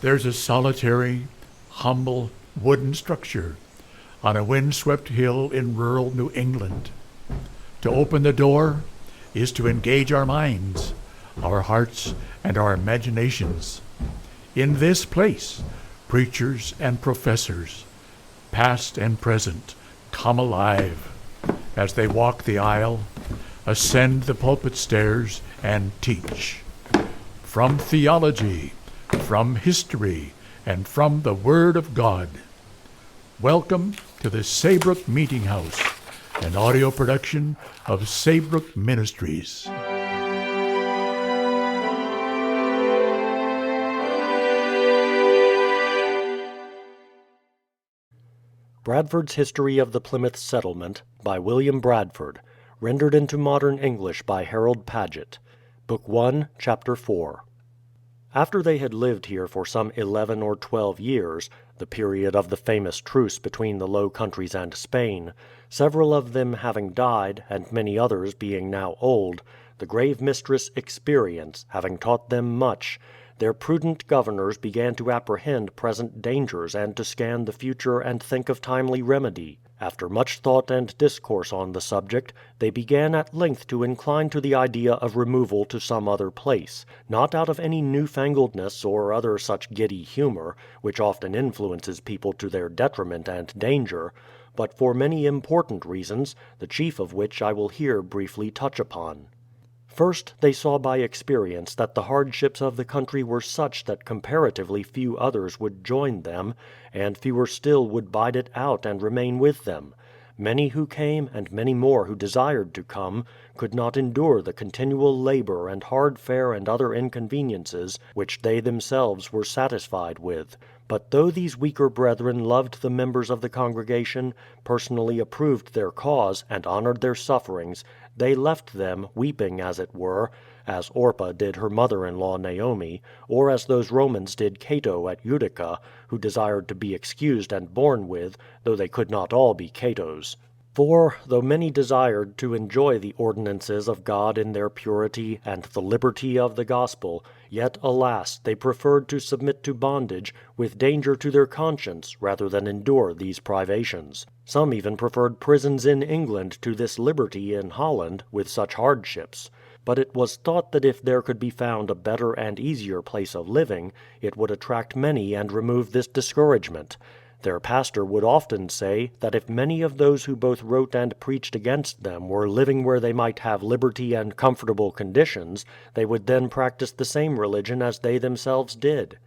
There's a solitary, humble wooden structure on a windswept hill in rural New England. To open the door is to engage our minds, our hearts, and our imaginations. In this place, preachers and professors, past and present, come alive as they walk the aisle, ascend the pulpit stairs, and teach. From theology, from history, and from the Word of God. Welcome to the Saybrook Meetinghouse, an audio production of Saybrook Ministries. Bradford's History of the Plymouth Settlement, by William Bradford, rendered into modern English by Harold Paget. Book 1, Chapter 4. After they had lived here for some 11 or 12 years, the period of the famous truce between the Low Countries and Spain, several of them having died, and many others being now old, the grave mistress Experience having taught them much, their prudent governors began to apprehend present dangers and to scan the future and think of timely remedy. After much thought and discourse on the subject, they began at length to incline to the idea of removal to some other place, not out of any newfangledness or other such giddy humor, which often influences people to their detriment and danger, but for many important reasons, the chief of which I will here briefly touch upon. First, they saw by experience that the hardships of the country were such that comparatively few others would join them, and fewer still would bide it out and remain with them. Many who came, and many more who desired to come, could not endure the continual labor and hard fare and other inconveniences which they themselves were satisfied with. But though these weaker brethren loved the members of the congregation, personally approved their cause, and honored their sufferings, they left them, weeping as it were, as Orpah did her mother-in-law Naomi, or as those Romans did Cato at Utica, who desired to be excused and borne with, though they could not all be Catos. For, though many desired to enjoy the ordinances of God in their purity and the liberty of the gospel, yet, alas, they preferred to submit to bondage, with danger to their conscience, rather than endure these privations. Some even preferred prisons in England to this liberty in Holland, with such hardships. But it was thought that if there could be found a better and easier place of living, it would attract many and remove this discouragement. Their pastor would often say that if many of those who both wrote and preached against them were living where they might have liberty and comfortable conditions, they would then practice the same religion as they themselves did.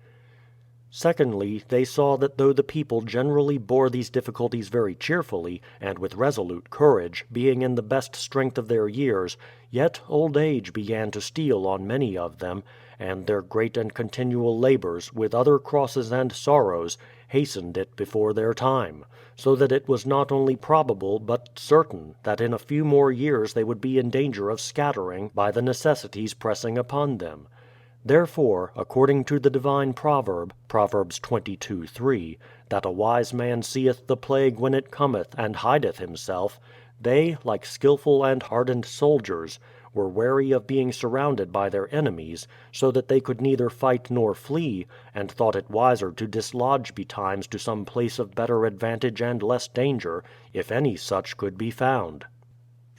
Secondly, they saw that though the people generally bore these difficulties very cheerfully, and with resolute courage, being in the best strength of their years, yet old age began to steal on many of them, and their great and continual labors, with other crosses and sorrows, hastened it before their time, so that it was not only probable but certain that in a few more years they would be in danger of scattering by the necessities pressing upon them. Therefore, according to the divine proverb, Proverbs 22:3, that a wise man seeth the plague when it cometh, and hideth himself, they, like skillful and hardened soldiers, were wary of being surrounded by their enemies, so that they could neither fight nor flee, and thought it wiser to dislodge betimes to some place of better advantage and less danger, if any such could be found.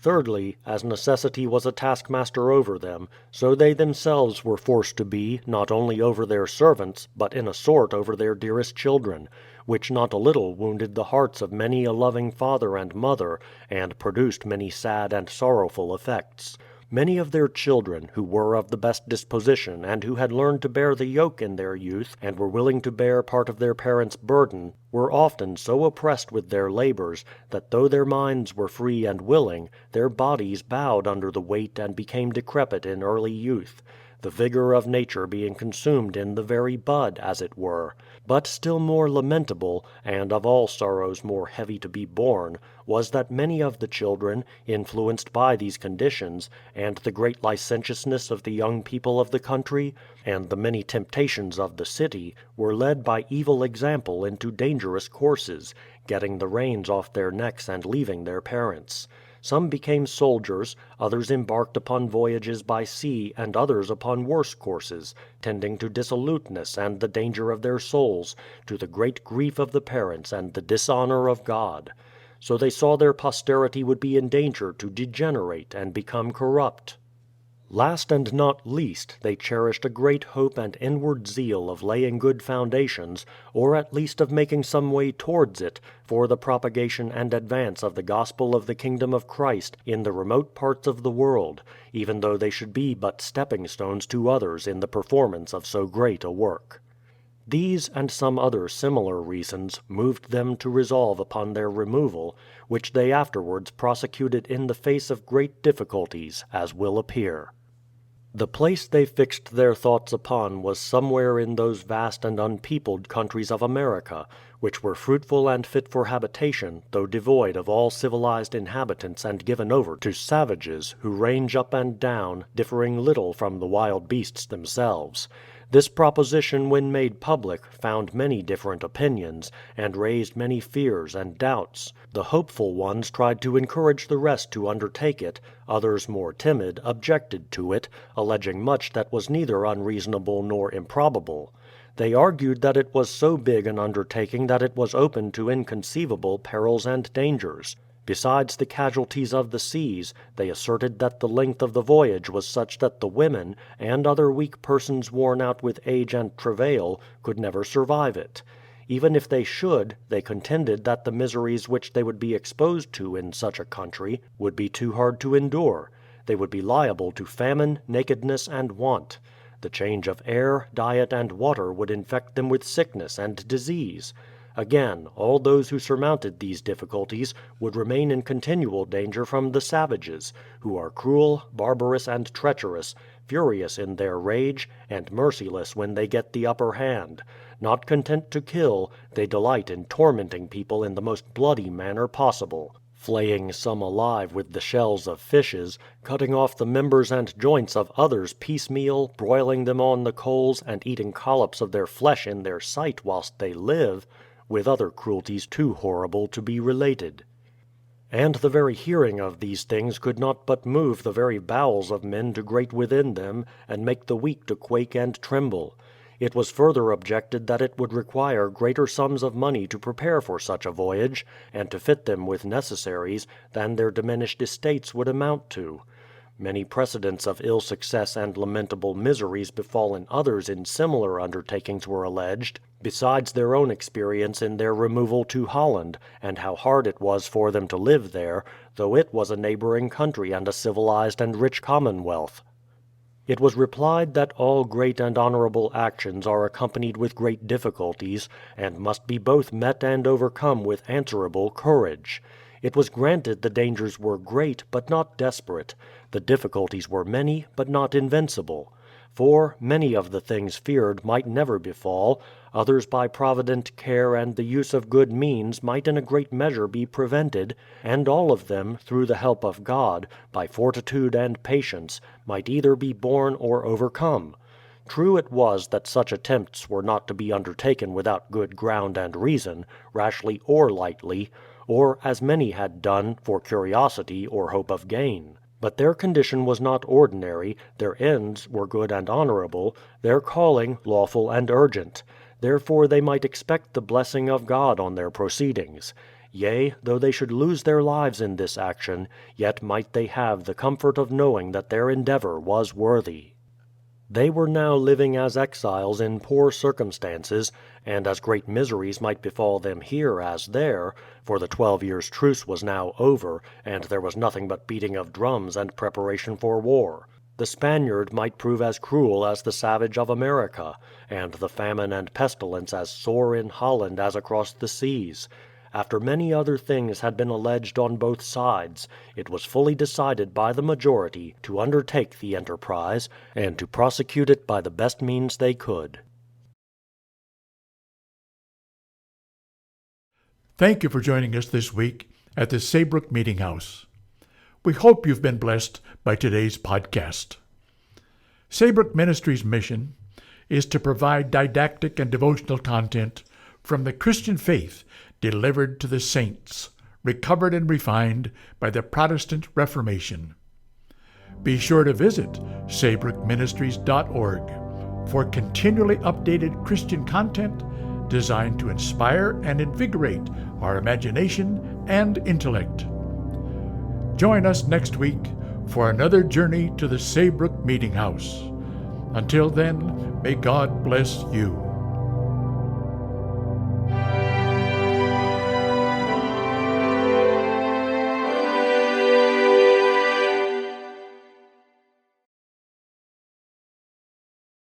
Thirdly, as necessity was a taskmaster over them, so they themselves were forced to be, not only over their servants, but in a sort over their dearest children, which not a little wounded the hearts of many a loving father and mother, and produced many sad and sorrowful effects. Many of their children, who were of the best disposition and who had learned to bear the yoke in their youth and were willing to bear part of their parents' burden, were often so oppressed with their labors that though their minds were free and willing, their bodies bowed under the weight and became decrepit in early youth, the vigor of nature being consumed in the very bud, as it were. But still more lamentable, and of all sorrows more heavy to be borne, was that many of the children, influenced by these conditions, and the great licentiousness of the young people of the country, and the many temptations of the city, were led by evil example into dangerous courses, getting the reins off their necks and leaving their parents. Some became soldiers, others embarked upon voyages by sea, and others upon worse courses, tending to dissoluteness and the danger of their souls, to the great grief of the parents and the dishonor of God. So they saw their posterity would be in danger to degenerate and become corrupt. Last and not least, they cherished a great hope and inward zeal of laying good foundations, or at least of making some way towards it, for the propagation and advance of the gospel of the kingdom of Christ in the remote parts of the world, even though they should be but stepping stones to others in the performance of so great a work. These and some other similar reasons moved them to resolve upon their removal, which they afterwards prosecuted in the face of great difficulties, as will appear. The place they fixed their thoughts upon was somewhere in those vast and unpeopled countries of America, which were fruitful and fit for habitation, though devoid of all civilized inhabitants and given over to savages, who range up and down, differing little from the wild beasts themselves. This proposition, when made public, found many different opinions, and raised many fears and doubts. The hopeful ones tried to encourage the rest to undertake it, others more timid objected to it, alleging much that was neither unreasonable nor improbable. They argued that it was so big an undertaking that it was open to inconceivable perils and dangers. Besides the casualties of the seas, they asserted that the length of the voyage was such that the women, and other weak persons worn out with age and travail, could never survive it. Even if they should, they contended that the miseries which they would be exposed to in such a country would be too hard to endure. They would be liable to famine, nakedness, and want. The change of air, diet, and water would infect them with sickness and disease. Again, all those who surmounted these difficulties would remain in continual danger from the savages, who are cruel, barbarous, and treacherous, furious in their rage, and merciless when they get the upper hand. Not content to kill, they delight in tormenting people in the most bloody manner possible, flaying some alive with the shells of fishes, cutting off the members and joints of others piecemeal, broiling them on the coals, and eating collops of their flesh in their sight whilst they live, with other cruelties too horrible to be related. And the very hearing of these things could not but move the very bowels of men to grate within them, and make the weak to quake and tremble. It was further objected that it would require greater sums of money to prepare for such a voyage, and to fit them with necessaries, than their diminished estates would amount to. Many precedents of ill success and lamentable miseries befallen others in similar undertakings were alleged, besides their own experience in their removal to Holland, and how hard it was for them to live there, though it was a neighboring country and a civilized and rich commonwealth. It was replied that all great and honorable actions are accompanied with great difficulties, and must be both met and overcome with answerable courage. It was granted the dangers were great, but not desperate. The difficulties were many, but not invincible. For, many of the things feared might never befall, others by provident care and the use of good means might in a great measure be prevented, and all of them, through the help of God, by fortitude and patience, might either be borne or overcome. True it was that such attempts were not to be undertaken without good ground and reason, rashly or lightly, or, as many had done, for curiosity or hope of gain. But their condition was not ordinary, their ends were good and honorable, their calling lawful and urgent. Therefore they might expect the blessing of God on their proceedings. Yea, though they should lose their lives in this action, yet might they have the comfort of knowing that their endeavor was worthy. They were now living as exiles in poor circumstances, and as great miseries might befall them here as there, for the 12 years' truce was now over, and there was nothing but beating of drums and preparation for war. The Spaniard might prove as cruel as the savage of America, and the famine and pestilence as sore in Holland as across the seas. After many other things had been alleged on both sides, it was fully decided by the majority to undertake the enterprise, and to prosecute it by the best means they could. Thank you for joining us this week at the Saybrook Meetinghouse. We hope you've been blessed by today's podcast. Saybrook Ministries' mission is to provide didactic and devotional content from the Christian faith delivered to the saints, recovered and refined by the Protestant Reformation. Be sure to visit SaybrookMinistries.org for continually updated Christian content designed to inspire and invigorate our imagination and intellect. Join us next week for another journey to the Saybrook Meetinghouse. Until then, may God bless you.